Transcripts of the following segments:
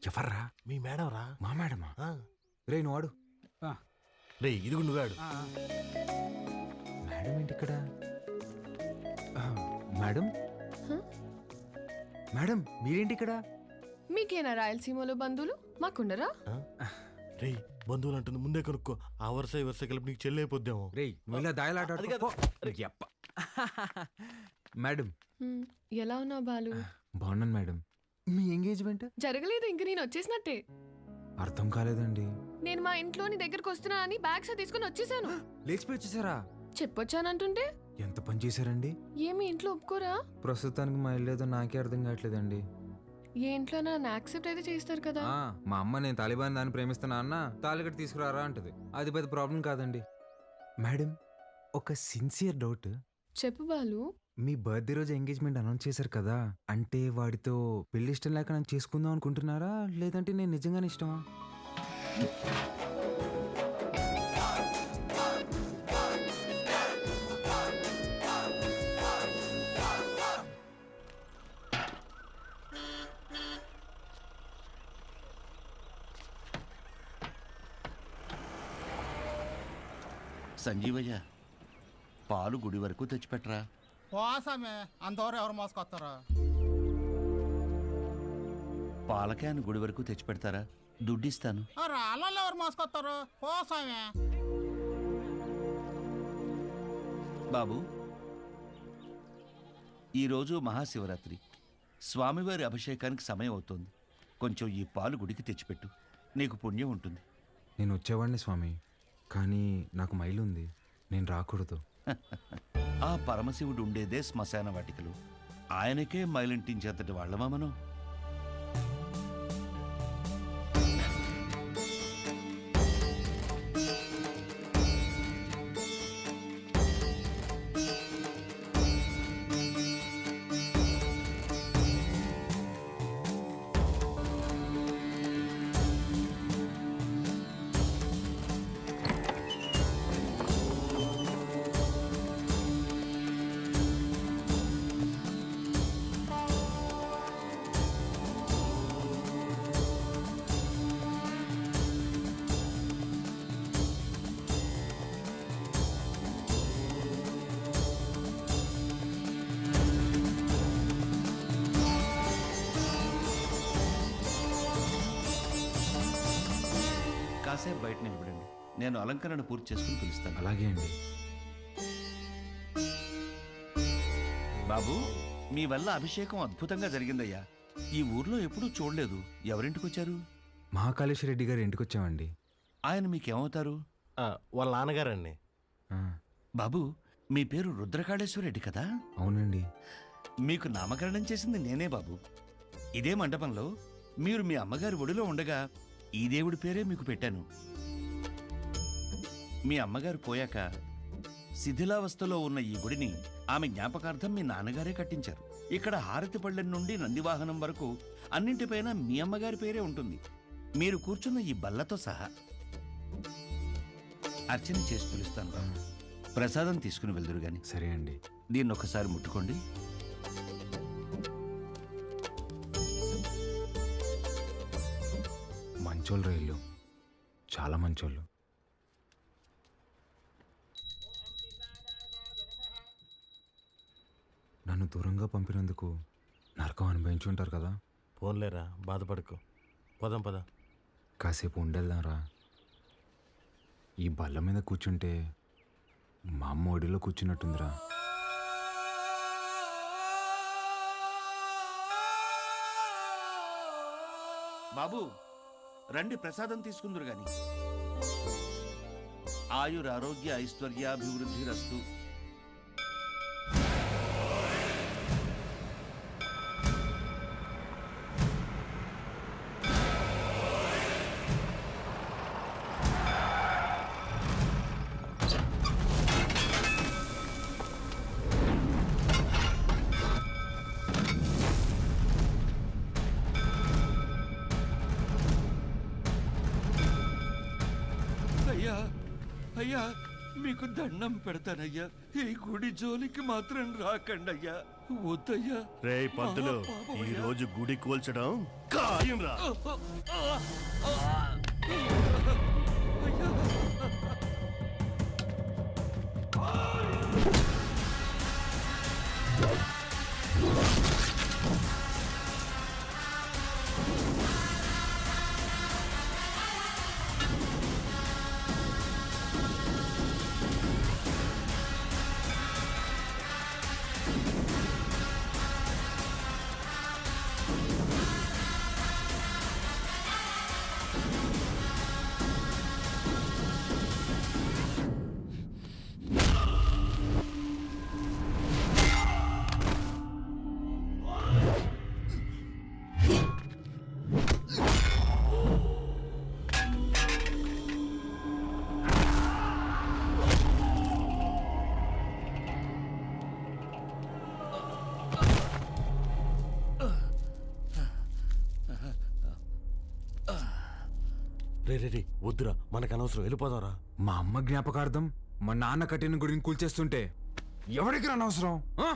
ఎవర్రా? మీ మేడం రా. మా మేడమా? రే నువ్వు వాడు. రే ఇదిగు నువ్వాడు. మేడం ఏంటి ఇక్కడ? మేడం మేడం మీరేంటి ఇక్కడ? మీకేనా రాయలసీమలో బంధువులు? మాకుండరా? రే బంధువులు అంటుంది ముందే కనుక్కో. ఆ వరుస ఈ వరుస కలిపి నీకు చెల్లి అయిపోద్దాము. రే నువ్వు ఇలా దాయలాట మేడం. ఎలా ఉన్నావు బాలు? బాగున్నాను మేడం. మీ ఎంగేజ్మెంట్ జరగలేదు, ఇంక నేను వచ్చేసినట్టే. అర్థం కాలేదండి. నేను మా ఇంట్లో నీ దగ్గరకు వస్తున్నా అని బ్యాగ్స్ తీసుకుని వచ్చేసాను. లేచిపోయి వచ్చేసారా? చెప్పొచ్చానంటుంటే ఎంత పని చేశారండి? ఏమి ఇంట్లో ఒప్పుకోరా? ప్రస్తుతానికి మా ఇల్లు ఏదో నాకే అర్థం కావట్లేదండి. ఏ ఇంట్లో నన్ను యాక్సెప్ట్ అయితే చేస్తారు కదా. మా అమ్మ నేను తాలిబాన్ దాన్ని ప్రేమిస్తున్నా అన్న తాలిగట్టు తీసుకురారా అంటది. అది పెద్ద ప్రాబ్లం కాదండి. మేడం ఒక సిన్సియర్ డౌట్. చెప్పు బాలు. మీ బర్త్డే రోజు ఎంగేజ్మెంట్ అనౌన్స్ చేశారు కదా, అంటే వాడితో పెళ్లి ఇష్టం లేక నన్ను చేసుకుందాం అనుకుంటున్నారా, లేదంటే నేను నిజంగానే ఇష్టమా? సంజీవయ్య, పాలు గుడి వరకు తెచ్చిపెట్టరా. పోసామే అంతవరకు ఎవరు మోసుకొస్తారా? పాల క్యాన్ గుడి వరకు తెచ్చిపెడతారా? దుడ్డిస్తాను. రాళ్ళల్లో ఎవరు మోసుకొస్తారు? పోసామే. బాబు, ఈరోజు మహాశివరాత్రి, స్వామివారి అభిషేకానికి సమయం అవుతోంది. కొంచెం ఈ పాలు గుడికి తెచ్చిపెట్టు, నీకు పుణ్యం ఉంటుంది. నేను వచ్చేవాడిని స్వామి, కానీ నాకు మైలు ఉంది, నేను రాకూడదు. ఆ పరమశివుడు ఉండేదే శ్మశాన వాటికలు. ఆయనకే మైలింటించేంతటి వాళ్ళమా మనం? కాసేపు బయట నిలబడండి, నేను అలంకరణ పూర్తి చేసుకుని పిలుస్తాను. అలాగే అండి. బాబు, మీ వల్ల అభిషేకం అద్భుతంగా జరిగిందయ్యా. ఈ ఊర్లో ఎప్పుడూ చూడలేదు. ఎవరింటికి వచ్చారు? మహాకాళేశ్వర రెడ్డి గారి ఇంటికి వచ్చామండి. ఆయన మీకేమవుతారు? వాళ్ళ నాన్నగారండి. బాబు, మీ పేరు రుద్రకాళేశ్వర రెడ్డి కదా? అవునండి. మీకు నామకరణం చేసింది నేనే బాబు. ఇదే మండపంలో మీరు మీ అమ్మగారి ఒడిలో ఉండగా ఈ దేవుడి పేరే మీకు పెట్టాను. మీ అమ్మగారు పోయాక శిథిలావస్థలో ఉన్న ఈ గుడిని ఆమె జ్ఞాపకార్థం మీ నాన్నగారే కట్టించారు. ఇక్కడ హారతి పళ్ళెం నుండి నందివాహనం వరకు అన్నింటిపైన మీ అమ్మగారి పేరే ఉంటుంది, మీరు కూర్చున్న ఈ బల్లతో సహా. అర్చన చేసి పిలుస్తాను బాబు. ప్రసాదం తీసుకుని వెళ్దురు గాని. సరే అండి. దీన్ని ఒకసారి ముట్టుకోండి. మంచోళ్ళు రైళ్ళు, చాలా మంచోళ్ళు. నన్ను దూరంగా పంపినందుకు నరకం అనుభవించుంటారు కదా. ఫోన్లేరా, బాధపడకు. పదం పద. కాసేపు ఉండేద్దాంరా. ఈ బల్ల మీద కూర్చుంటే మా అమ్మ ఒడిలో కూర్చున్నట్టుందిరా. బాబు రండి, ప్రసాదం తీసుకుందరు గాని. ఆయురారోగ్య ఐశ్వర్యాభివృద్ధి రస్తు. అయ్యా అయ్యా, మీకు దండం పెడతానయ్యా, ఈ గుడి జోలికి మాత్రం రాకండయ్యా. వద్దయ్యా. రే పంతులు, ఈ రోజు గుడి కూల్చడం ఖాయం రా. రే రే రే వద్దురా, మనకు అనవసరం, వెళ్ళిపోదాంరా. మా అమ్మ జ్ఞాపకార్థం మా నాన్న కట్టిన గుడిని కూల్చేస్తుంటే ఎవరికి అనవసరం? ఆ?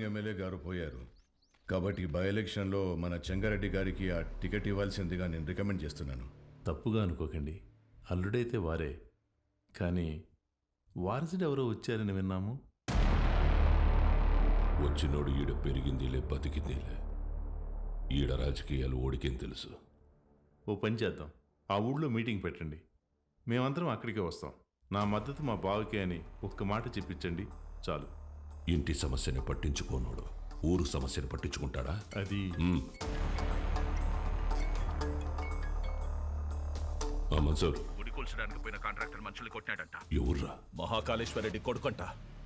ఎమ్మెల్యే గారు పోయారు కాబట్టి బై ఎలక్షన్లో మన చెంగారెడ్డి గారికి ఆ టికెట్ ఇవ్వాల్సిందిగా నేను రికమెండ్ చేస్తున్నాను. తప్పుగా అనుకోకండి, అల్లుడైతే వారే, కానీ వారసుడు ఎవరో వచ్చారని విన్నాము. వచ్చినోడు ఈడ పెరిగిందిలే బతికిందిలే, ఈడ రాజకీయాలు ఓడికేం తెలుసు. ఓ పని చేద్దాం, ఆ ఊళ్ళో మీటింగ్ పెట్టండి, మేమందరం అక్కడికే వస్తాం. నా మద్దతు మా బావకే అని ఒక్క మాట చెప్పించండి చాలు. ఇంటి సమస్యని పట్టించుకోనోడు ఊరు సమస్యను పట్టించుకుంటాడా? అది మన్సూర్, గుడి కూల్చడానికి పోయిన కాంట్రాక్టర్ మనుషులు కొట్టాడంట. ఎవర్రా? మహాకాళేశ్వరరెడ్డి కొడుకంట.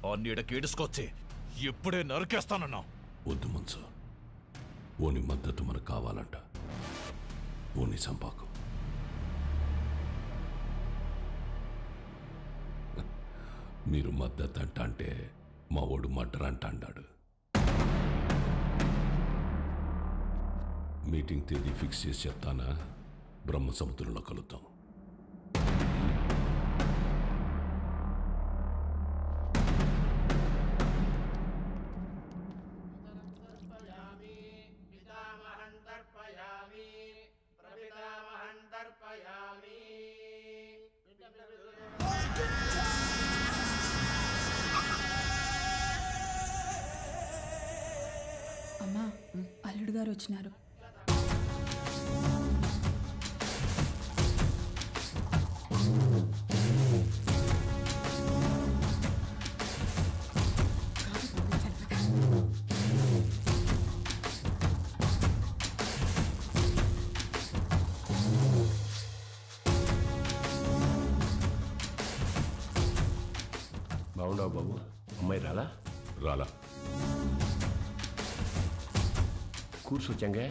ఆ నీడకి ఈడుసుకొచ్చి ఇప్పుడే నరికేస్తానన్నా. వద్దు మన్సూర్, ఓని మద్దతు మనకు కావాలంట. ఓని సంపాకు. మీరు మద్దతు అంట అంటే మా ఓడు మర్డర్ అంట అన్నాడు. మీటింగ్ తేదీ ఫిక్స్ చేసి చెప్తానా? బ్రహ్మ సముద్రంలో కలుద్దాం. అమ్మా, అల్లుడు గారు వచ్చినారు. బాగుండవు బాబు. అమ్మాయి రాలా? రాలా. కూర్చో చెంగే.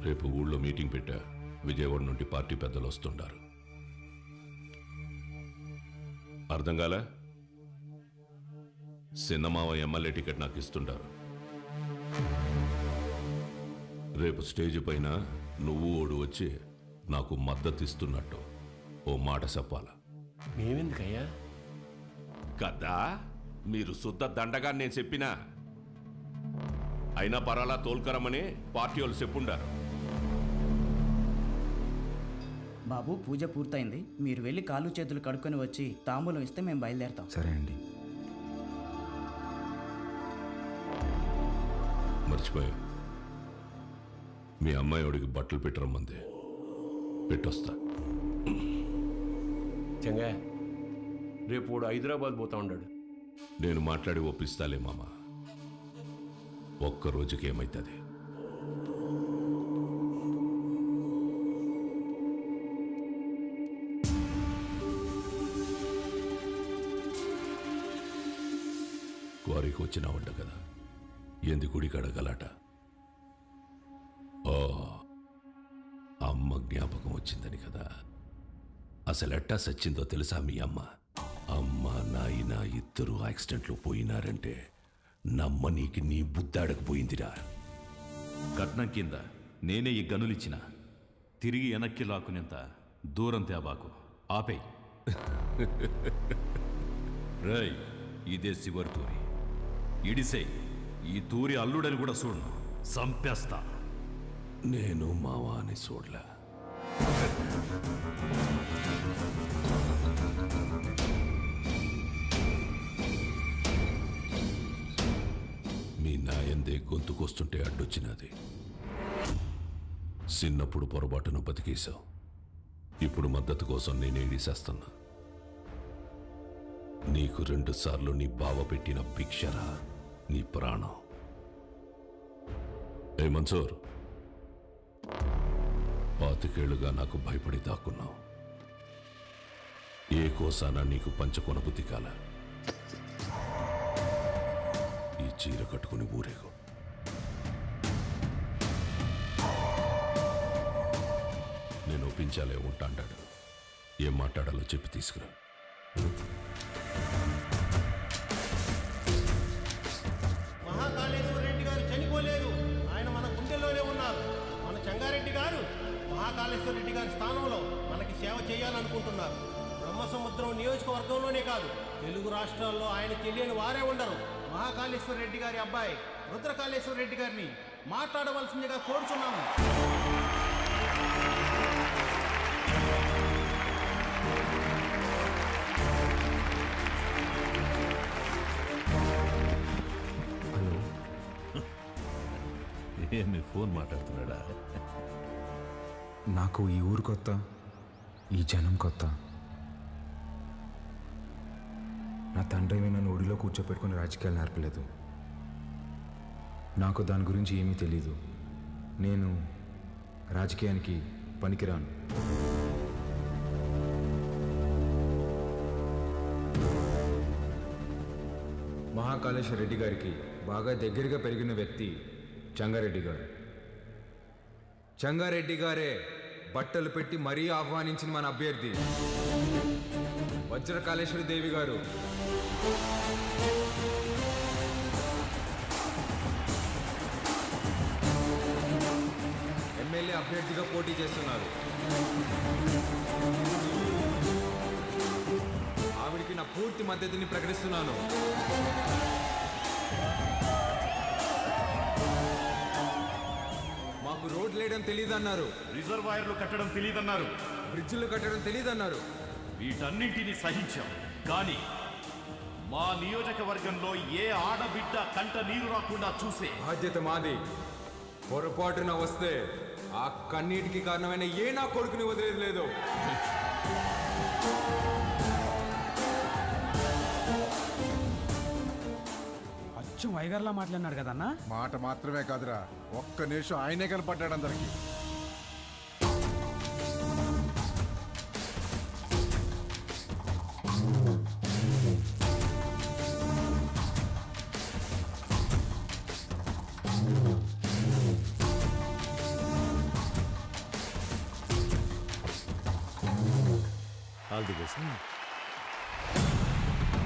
రేపు ఊళ్ళో మీటింగ్ పెట్టా. విజయవాడ నుండి పార్టీ పెద్దలు వస్తుంటారు. అర్థం కాలే? సిన్నమావ ఎమ్మెల్యే టికెట్ నాకు ఇస్తుంటారు. రేపు స్టేజ్ పైన నువ్వు ఓడు వచ్చి నాకు మద్దతు ఇస్తున్నట్టు ఓ మాట చెప్పాలా. మేమెందుకయ్యా? కదా మీరు శుద్ధ దండగా నేను చెప్పినా అయినా పరాలా తోల్కరమని పార్టీ వాళ్ళు చెప్పుండారు. బాబు పూజ పూర్తయింది. మీరు వెళ్ళి కాళ్ళు చేతులు కడుక్కొని వచ్చి తాంబూలం ఇస్తే మేము బయలుదేరతాం. సరే అండి. మర్చిపోయా, మీ అమ్మాయి వాడికి బట్టలు పెట్టరమ్మంది. పెట్టొస్తా. చెంగా రేపు వాడు హైదరాబాద్ పోతా ఉన్నాడు. నేను మాట్లాడి ఒప్పిస్తాలే మామ. ఒక్క రోజుకి ఏమైతుంది? క్వారీకి వచ్చినావంట కదా, ఎందు గుడి కడగలాట? ఓ, అమ్మ జ్ఞాపకం వచ్చిందని కదా. అసలు ఎట్టా సచ్చిందో తెలుసా మీ అమ్మ? అమ్మ నాయన ఇద్దరు యాక్సిడెంట్లో పోయినారంటే నమ్మనీకి నీ బుద్ధాడకపోయిందిరా. కట్నం కింద నేనే ఈ గనులిచ్చిన, తిరిగి వెనక్కి లాక్కునేంత దూరం తేబాకు. ఆపే. రై, ఇదే శివరి తూరి. ఇడిసే ఈ తూరి అల్లుడని కూడా చూడను, సంపేస్తా. నేను మావాని చూడలే. మీ నాయందే గొంతుకొస్తుంటే అడ్డొచ్చినది. చిన్నప్పుడు పొరపాటును బతికేశావు. ఇప్పుడు మద్దతు కోసం నేనే ఇడిసేస్తున్నా. నీకు 2 సార్లు నీ బావ పెట్టిన భిక్షరా నీ ప్రాణం. ఏ మన్సూర్, 25 నాకు భయపడి దాక్కున్నావు. ఏ కోసానా నీకు పంచకొన బుద్ధి కాల. ఈ చీర కట్టుకుని ఊరేగు. నేను ఒప్పించాలే ఉంటాడాడు. ఏం మాట్లాడాలో చెప్పి తీసుకురా. మహాకాళేశ్వర రెడ్డి గారు చనిపోలేదు, ఆయన మన గుండెల్లోనే ఉన్నారు. మన చెంగారెడ్డి గారు మహాకాళేశ్వర రెడ్డి గారి స్థానంలో మనకి సేవ చేయాలనుకుంటున్నారు. బ్రహ్మసముద్రం నియోజకవర్గంలోనే కాదు, తెలుగు రాష్ట్రాల్లో ఆయన తెలియని వారే ఉండరు. మహాకాళేశ్వర రెడ్డి గారి అబ్బాయి రుద్రకాళేశ్వర రెడ్డి గారిని మాట్లాడవలసిందిగా కోరుచున్నాము. ఏమి ఫోన్ మాట్లాడుతున్నాడా? నాకు ఈ ఊరు కొత్త, ఈ జనం కొత్త. నా తండ్రి నన్ను ఒడిలో కూర్చోపెట్టుకుని రాజకీయాలు నేర్పలేదు. నాకు దాని గురించి ఏమీ తెలీదు. నేను రాజకీయానికి పనికిరాను. మహాకాళేశ్వర రెడ్డి గారికి బాగా దగ్గరగా పెరిగిన వ్యక్తి చెంగారెడ్డి గారు. చెంగారెడ్డి గారే బట్టలు పెట్టి మరీ ఆహ్వానించిన మన అభ్యర్థి వజ్రకాళేశ్వరి దేవి గారు. ఎమ్మెల్యే అభ్యర్థిగా పోటీ చేస్తున్నారు. ఆవిడికి నా పూర్తి మద్దతుని ప్రకటిస్తున్నాను. మాకు రోడ్లు వేయడం తెలియదన్నారు, రిజర్వాయర్లు కట్టడం తెలియదన్నారు, బ్రిడ్జిలు కట్టడం తెలియదన్నారు. వీటన్నింటినీ సహించాం. కానీ మా నియోజకవర్గంలో ఏ ఆడబిడ్డ కంట నీరు రాకుండా చూసే బాధ్యత మాది. పొరపాటున వస్తే ఆ కన్నీటికి కారణమైన ఏ నా కొడుకుని వదిలేదు లేదు. అచ్చం వైగర్లా మాట్లాడినాడు కదన్నా. మాట మాత్రమే కాదురా, ఒక్క నిమిషం ఆయనే కనపడ్డాడు అందరికి. All the best.